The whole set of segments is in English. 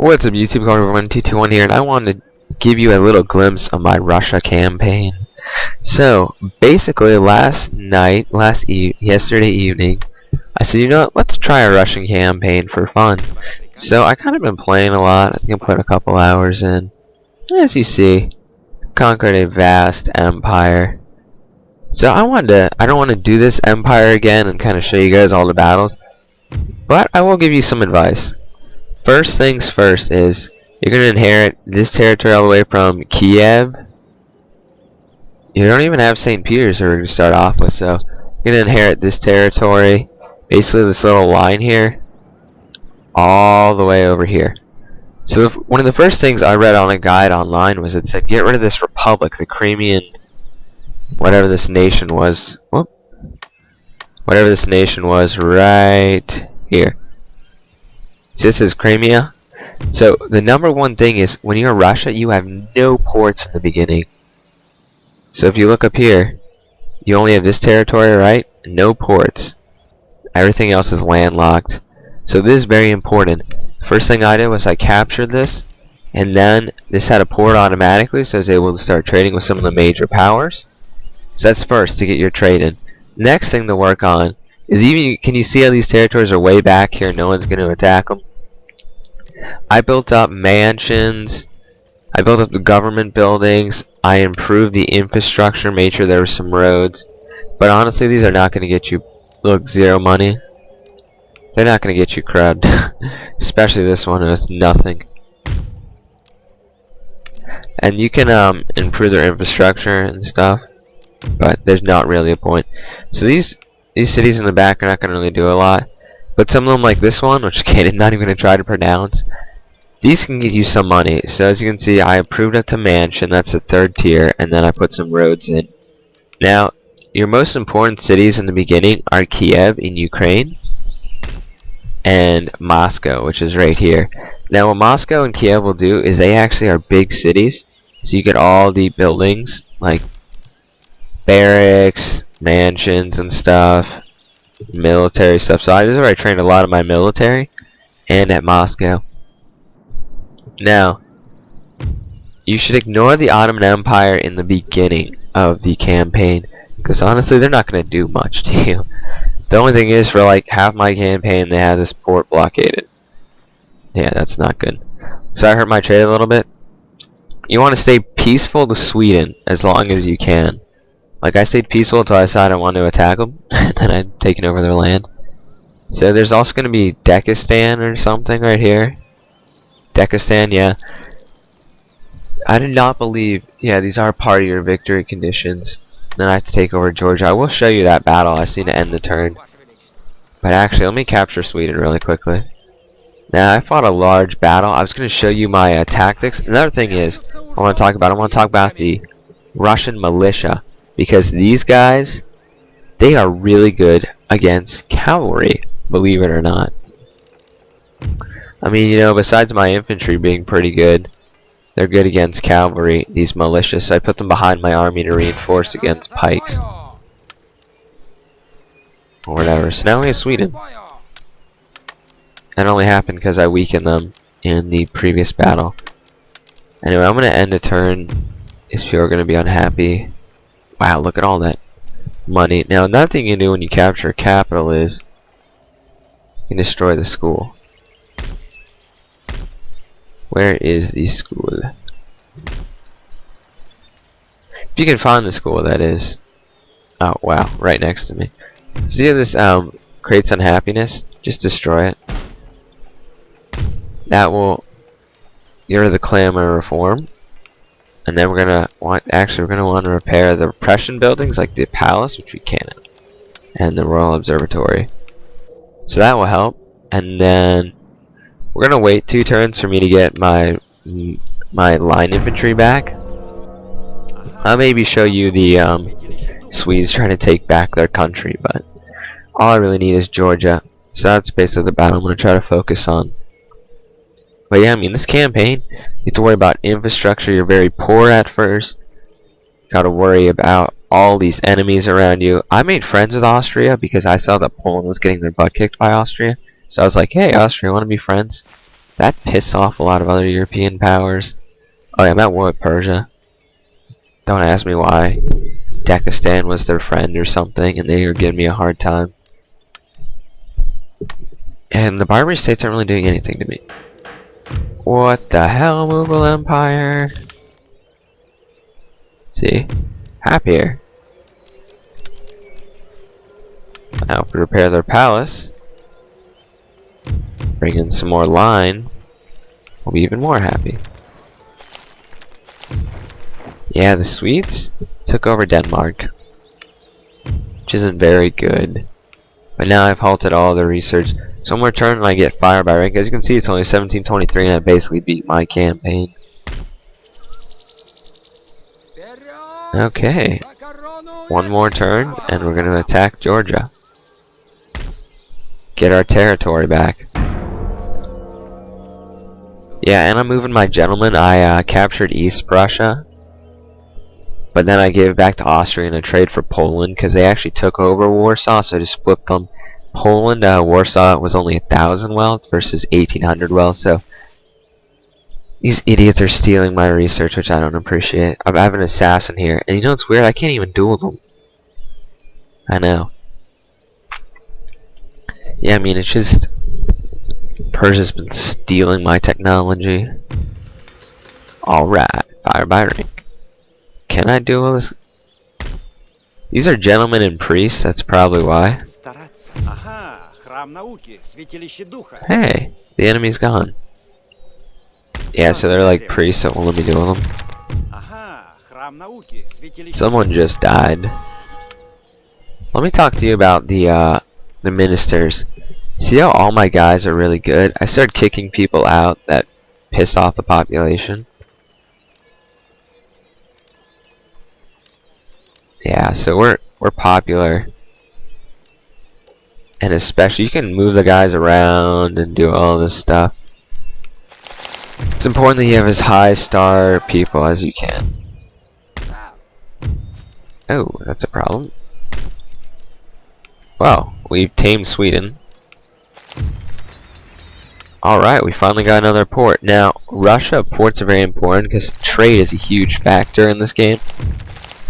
What's up YouTube, Carter1221 here, and I wanted to give you a little glimpse of my Russia campaign. So, basically yesterday evening, I said, you know what, let's try a Russian campaign for fun. So, I kind of been playing a lot. I think I put a couple hours in. As you see, conquered a vast empire. So, I don't want to do this empire again and kind of show you guys all the battles, but I will give you some advice. First things first is you're going to inherit this territory all the way from Kiev. You don't even have St. Peter's we're going to start off with, so you're going to inherit this territory, basically this little line here, all the way over here. So one of the first things I read on a guide online was it said get rid of this republic, the Crimean, whatever this nation was, whatever this nation was right here. See, this is Crimea. So the number one thing is when you're Russia, you have no ports in the beginning. So if you look up here, you only have this territory, right? No ports. Everything else is landlocked. So this is very important. First thing I did was I captured this, and then this had a port automatically, so I was able to start trading with some of the major powers. So that's first to get your trade in. Next thing to work on is can you see how these territories are way back here? No one's going to attack them. I built up mansions, I built up the government buildings, I improved the infrastructure, made sure there were some roads. But honestly, these are not going to get you, look, zero money. They're not going to get you crud. Especially this one, it's nothing. And you can improve their infrastructure and stuff, but there's not really a point. So these cities in the back are not going to really do a lot. But some of them, like this one, which I'm not even going to try to pronounce, these can get you some money. So as you can see, I improved it to mansion, that's the third tier, and then I put some roads in. Now, your most important cities in the beginning are Kiev in Ukraine and Moscow, which is right here. Now what Moscow and Kiev will do is they actually are big cities, so you get all the buildings, like barracks, mansions and stuff, military stuff. So this is where I trained a lot of my military, and at Moscow. Now, you should ignore the Ottoman Empire in the beginning of the campaign, because honestly they're not going to do much to you. The only thing is, for like half my campaign they had this port blockaded. Yeah, that's not good. So I hurt my trade a little bit. You want to stay peaceful to Sweden as long as you can. Like, I stayed peaceful until I decided I wanted to attack them, and then I'd taken over their land. So there's also going to be Decisive or something right here. Decisive, yeah. I did not believe, yeah, these are part of your victory conditions. Then I have to take over Georgia. I will show you that battle. I just need to end the turn. But actually, let me capture Sweden really quickly. Now, I fought a large battle. I was going to show you my tactics. Another thing is, I want to talk about the Russian militia. Because these guys, they are really good against cavalry, believe it or not. I mean, you know, besides my infantry being pretty good, they're good against cavalry, these militias. So I put them behind my army to reinforce against pikes. Or whatever. So now we have Sweden. That only happened because I weakened them in the previous battle. Anyway, I'm going to end a turn. These people are going to be unhappy. Wow, look at all that money. Now, another thing you can do when you capture a capital is you can destroy the school. Where is the school? If you can find the school, that is. Oh, wow, right next to me. See how this creates unhappiness? Just destroy it. That will get rid of the clamor reform. And then we're gonna want to repair the repression buildings like the palace, which we can't, and the royal observatory. So that will help. And then we're gonna wait 2 turns for me to get my line infantry back. I'll maybe show you the Swedes trying to take back their country, but all I really need is Georgia. So that's basically the battle I'm gonna try to focus on. But yeah, I mean, this campaign, you have to worry about infrastructure. You're very poor at first. Got to worry about all these enemies around you. I made friends with Austria because I saw that Poland was getting their butt kicked by Austria. So I was like, hey, Austria, want to be friends? That pissed off a lot of other European powers. Oh yeah, I'm at war with Persia. Don't ask me why. Decisive was their friend or something, and they were giving me a hard time. And the Barbary states aren't really doing anything to me. What the hell, Mughal Empire? See? Happier. Now if we repair their palace, bring in some more line, we'll be even more happy. Yeah, the Swedes took over Denmark, which isn't very good. But now I've halted all the research. So I'm returning and I get fire by rank. As you can see, it's only 1723 and I basically beat my campaign. Okay. One more turn and we're going to attack Georgia. Get our territory back. Yeah, and I'm moving my gentleman. I captured East Prussia. But then I gave it back to Austria in a trade for Poland because they actually took over Warsaw, so I just flipped them. Poland, Warsaw was only 1,000 wealth versus 1,800 wealth, so these idiots are stealing my research, which I don't appreciate. I have an assassin here, and you know what's weird? I can't even duel them. I know. Yeah, I mean, it's just Persia's been stealing my technology. Alright, fire by rank. Can I duel this? These are gentlemen and priests, that's probably why. Hey, the enemy's gone. Yeah, so they're like priests that won't let me duel them. Someone just died. Let me talk to you about the ministers. See how all my guys are really good? I started kicking people out that piss off the population. Yeah, so we're popular. And especially you can move the guys around and do all this stuff. It's important that you have as high star people as you can. Oh, that's a problem. Well, we've tamed Sweden. Alright, we finally got another port. Now, Russia ports are very important because trade is a huge factor in this game.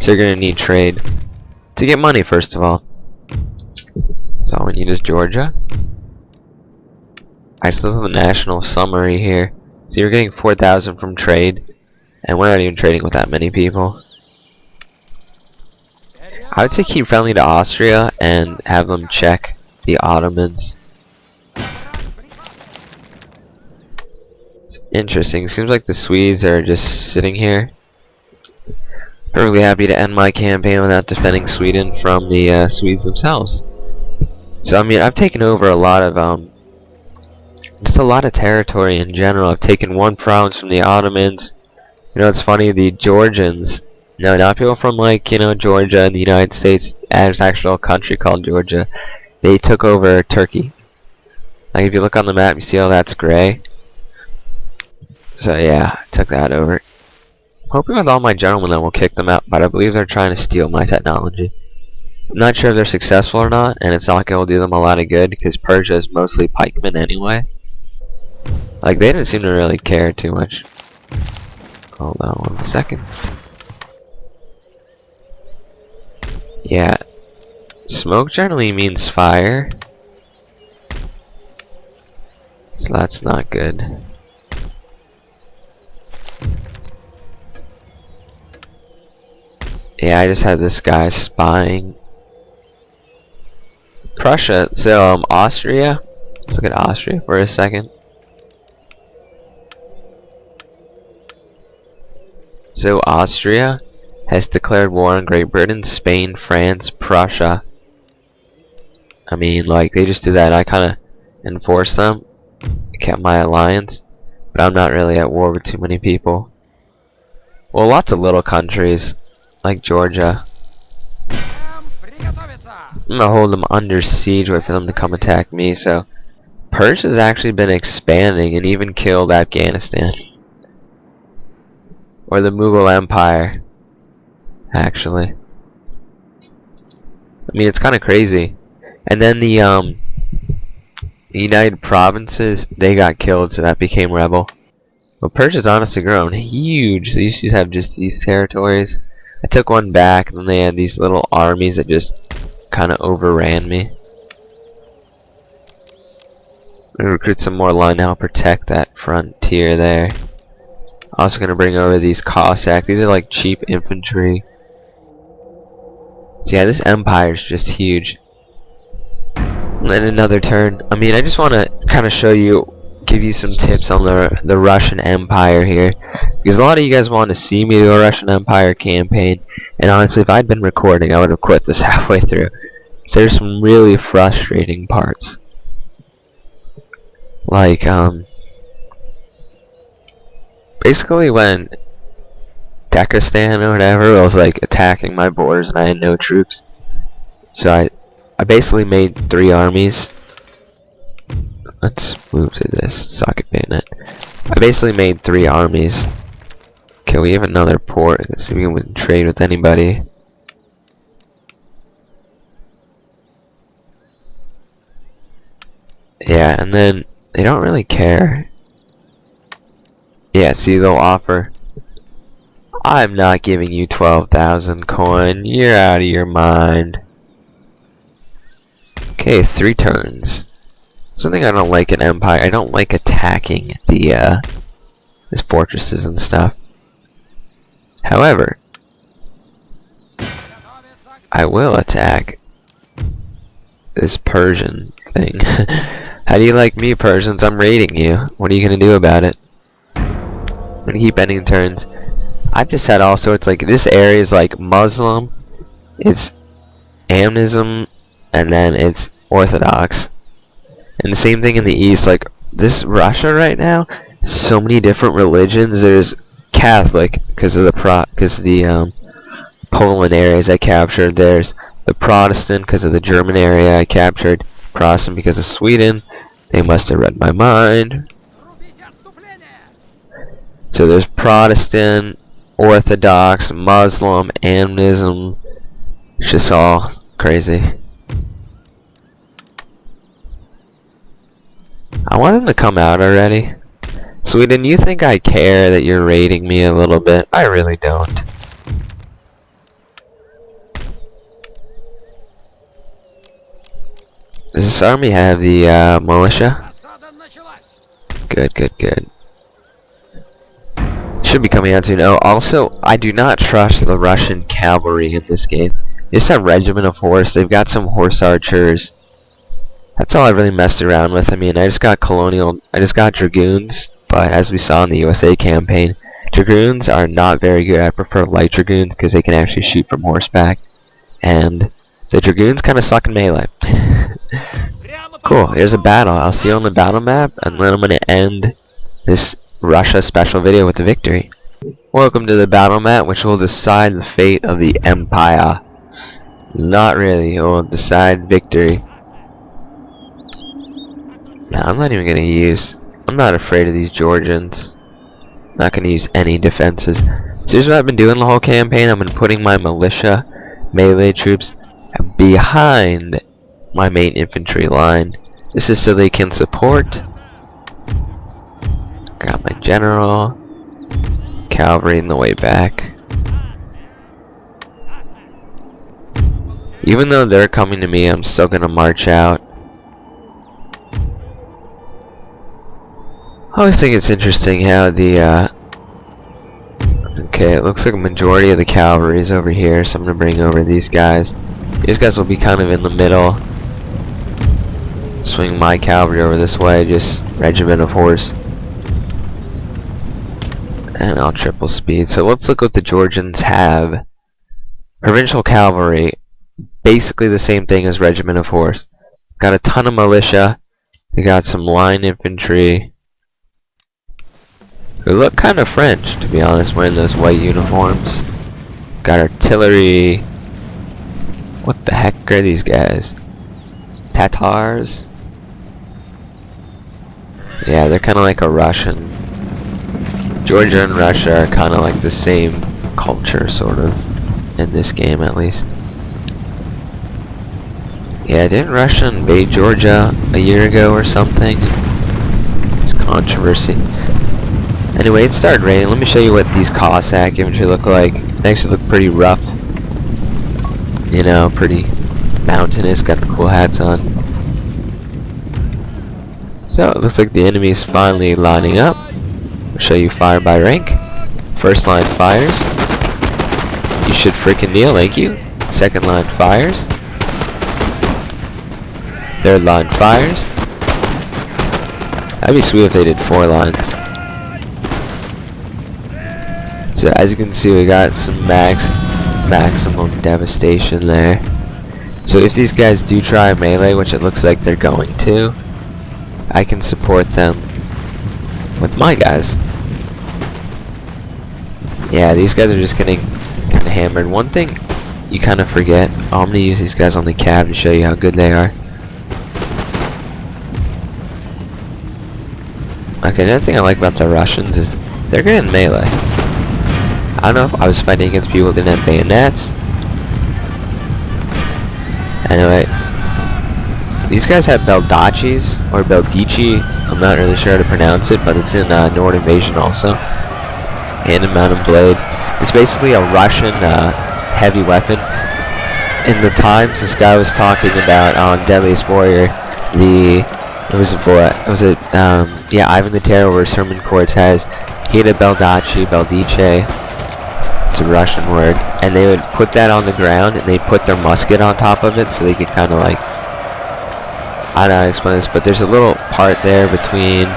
So you're going to need trade to get money, first of all. So all we need is Georgia. I still have the national summary here. So you're getting 4,000 from trade. And we're not even trading with that many people. I would say keep friendly to Austria and have them check the Ottomans. It's interesting. Seems like the Swedes are just sitting here. Perfectly happy to end my campaign without defending Sweden from the Swedes themselves. So I mean, I've taken over a lot of just a lot of territory in general. I've taken one province from the Ottomans. You know, it's funny, the Georgians, no, not people from like, you know, Georgia and the United States, there's actually a country called Georgia. They took over Turkey. Like if you look on the map, you see how that's gray. So yeah, I took that over. Hoping with all my gentlemen that will kick them out, but I believe they're trying to steal my technology. I'm not sure if they're successful or not, and it's not going to do them a lot of good because Persia is mostly pikemen anyway. Like they didn't seem to really care too much. Hold on 1 second. Yeah, smoke generally means fire, so that's not good. Yeah, I just had this guy spying. Prussia, so Austria. Let's look at Austria for a second. So Austria has declared war on Great Britain, Spain, France, Prussia. I mean, like they just did that. I kind of enforced them, kept my alliance, but I'm not really at war with too many people. Well, lots of little countries like Georgia. I'm gonna hold them under siege, wait for them to come attack me. So Persia's actually been expanding and even killed Afghanistan. Or the Mughal Empire, actually. I mean, it's kind of crazy. And then the The United Provinces, they got killed, so that became rebel. But Persia's honestly grown huge. They used to have just these territories. I took one back, and then they had these little armies that just kind of overran me. I'm gonna recruit some more line to help protect that frontier there. Also gonna bring over these Cossack. These are like cheap infantry. So yeah, this empire is just huge. And then another turn. I mean, I just want to kind of show you, give you some tips on the Russian Empire here, because a lot of you guys want to see me do a Russian Empire campaign, and honestly, if I'd been recording, I would have quit this halfway through. So there's some really frustrating parts, like basically when Dekistan or whatever was like attacking my borders and I had no troops, so I basically made 3 armies. Let's move to this socket bayonet. I basically made 3 armies. Okay, we have another port. Let's see if we can trade with anybody. Yeah, and then they don't really care. Yeah, see, they'll offer, I'm not giving you 12,000 coin. You're out of your mind. Okay, 3 turns. Something I don't like in Empire, I don't like attacking the these fortresses and stuff. However, I will attack this Persian thing. How do you like me, Persians? I'm raiding you. What are you gonna do about it? I'm gonna keep ending turns. I've just had all sorts, like, this area is like Muslim, it's Animism, and then it's Orthodox. And the same thing in the East, like, this Russia right now, so many different religions. There's Catholic, because of the Poland areas I captured. There's the Protestant, because of the German area I captured. Protestant because of Sweden. They must have read my mind. So there's Protestant, Orthodox, Muslim, Animism. It's just all crazy. I want them to come out already. Sweden, you think I care that you're raiding me a little bit? I really don't. Does this army have the militia? Good, good, good. Should be coming out soon. Oh, also, I do not trust the Russian cavalry in this game. It's a regiment of horse. They've got some horse archers. That's all I really messed around with. I mean, I just got dragoons, but as we saw in the USA campaign, dragoons are not very good. I prefer light dragoons because they can actually shoot from horseback, and the dragoons kind of suck in melee. Cool, here's a battle. I'll see you on the battle map, and then I'm going to end this Russia special video with the victory. Welcome to the battle map, which will decide the fate of the empire. Not really, it will decide victory. Nah, I'm not even gonna use. I'm not afraid of these Georgians. Not gonna use any defenses. So here's what I've been doing the whole campaign. I've been putting my militia, melee troops behind my main infantry line. This is so they can support. Got my general, cavalry in the way back. Even though they're coming to me, I'm still gonna march out. I always think it's interesting how the okay, it looks like a majority of the cavalry is over here, so I'm gonna bring over these guys. These guys will be kind of in the middle. Swing my cavalry over this way, just regiment of horse. And I'll triple speed. So let's look what the Georgians have. Provincial cavalry, basically the same thing as regiment of horse. Got a ton of militia. They got some line infantry. They look kind of French, to be honest, wearing those white uniforms. Got artillery. What the heck are these guys? Tatars? Yeah, they're kind of like a Russian. Georgia and Russia are kind of like the same culture, sort of, in this game at least. Yeah, didn't Russia invade Georgia a year ago or something? It's controversy. Anyway, it started raining. Let me show you what these Cossack infantry look like. They actually look pretty rough. You know, pretty mountainous. Got the cool hats on. So, it looks like the enemy is finally lining up. I'll show you fire by rank. First line fires. You should freaking kneel, thank you. Second line fires. Third line fires. That'd be sweet if they did 4 lines. So as you can see, we got some maximum devastation there. So if these guys do try melee, which it looks like they're going to, I can support them with my guys. Yeah, these guys are just getting kind of hammered. One thing you kind of forget. Oh, I'm going to use these guys on the cab to show you how good they are. Okay, another thing I like about the Russians is they're good in melee. I don't know if I was fighting against people who didn't have bayonets. Anyway, these guys have Baldaccis, or Beldici. I'm not really sure how to pronounce it, but it's in Nord Invasion also. And in Mountain Blade. It's basically a Russian heavy weapon. In the times this guy was talking about on Deadliest Warrior, Ivan the Terrible versus Herman Cortez. He had a Beldice, it's a Russian word, and they would put that on the ground and they'd put their musket on top of it so they could kind of like, I don't know how to explain this, but there's a little part there between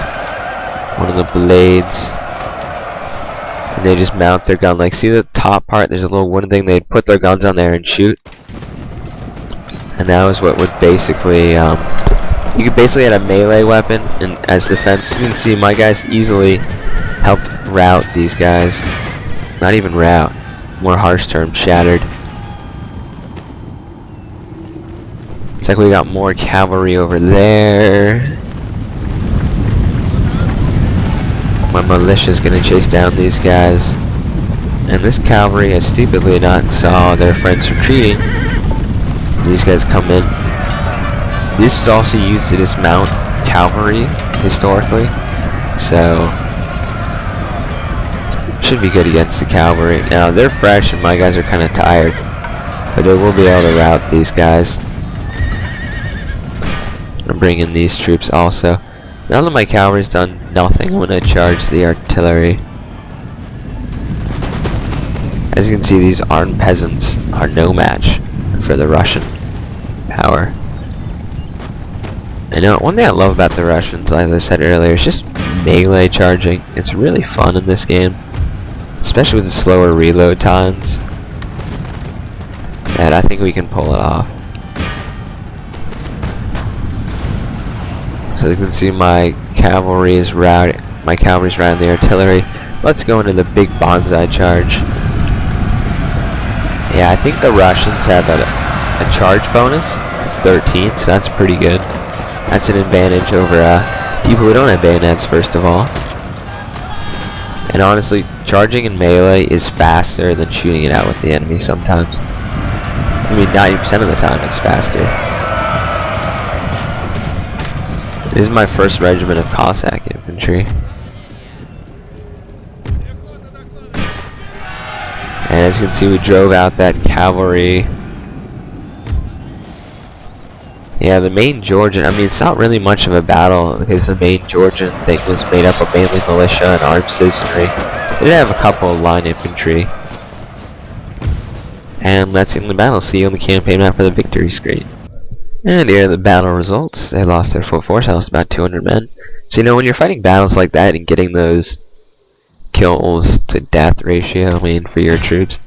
one of the blades, and they just mount their gun. Like, see the top part, there's a little wooden thing, they'd put their guns on there and shoot, and that was what would basically, you could basically add a melee weapon and as defense. You can see my guys easily helped rout these guys. Not even rout, more harsh term, shattered. Looks like we got more cavalry over there. My militia's gonna chase down these guys. And this cavalry has stupidly not saw their friends retreating. These guys come in. This is also used to dismount cavalry historically, so it should be good against the cavalry. Now they're fresh and my guys are kind of tired, but they will be able to rout these guys. I'm bringing these troops also. Now that my cavalry's done nothing, I'm going to charge the artillery. As you can see, these armed peasants are no match for the Russian power. And one thing I love about the Russians, as I said earlier, is just melee charging. It's really fun in this game, especially with the slower reload times. And I think we can pull it off. So you can see my cavalry is routing. My cavalry's routing the artillery. Let's go into the big bonsai charge. Yeah, I think the Russians have a charge bonus of 13, so that's pretty good. That's an advantage over people who don't have bayonets, first of all. And honestly, charging in melee is faster than shooting it out with the enemy sometimes. I mean, 90% of the time it's faster. This is my first regiment of Cossack infantry. And as you can see, we drove out that cavalry. Yeah, the main Georgian, I mean, it's not really much of a battle because the main Georgian thing was made up of mainly militia and armed citizenry. They did have a couple of line infantry. And that's in the battle. See you on the campaign map for the victory screen. And here are the battle results. They lost their full force. I lost about 200 men. So, you know, when you're fighting battles like that and getting those kills to death ratio, I mean, for your troops,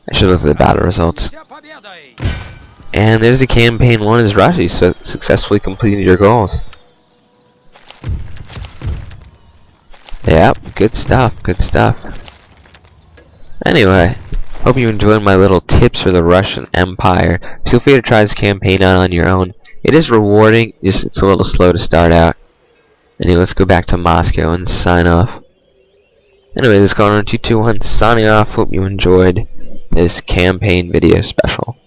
I should look at the battle results. And there's the campaign 1 is Russia, so successfully completing your goals. Yep, good stuff, good stuff. Anyway, hope you enjoyed my little tips for the Russian Empire. Feel free to try this campaign out on your own. It is rewarding, just it's a little slow to start out. Anyway, let's go back to Moscow and sign off. Anyway, this is going on 221 signing off. Hope you enjoyed this campaign video special.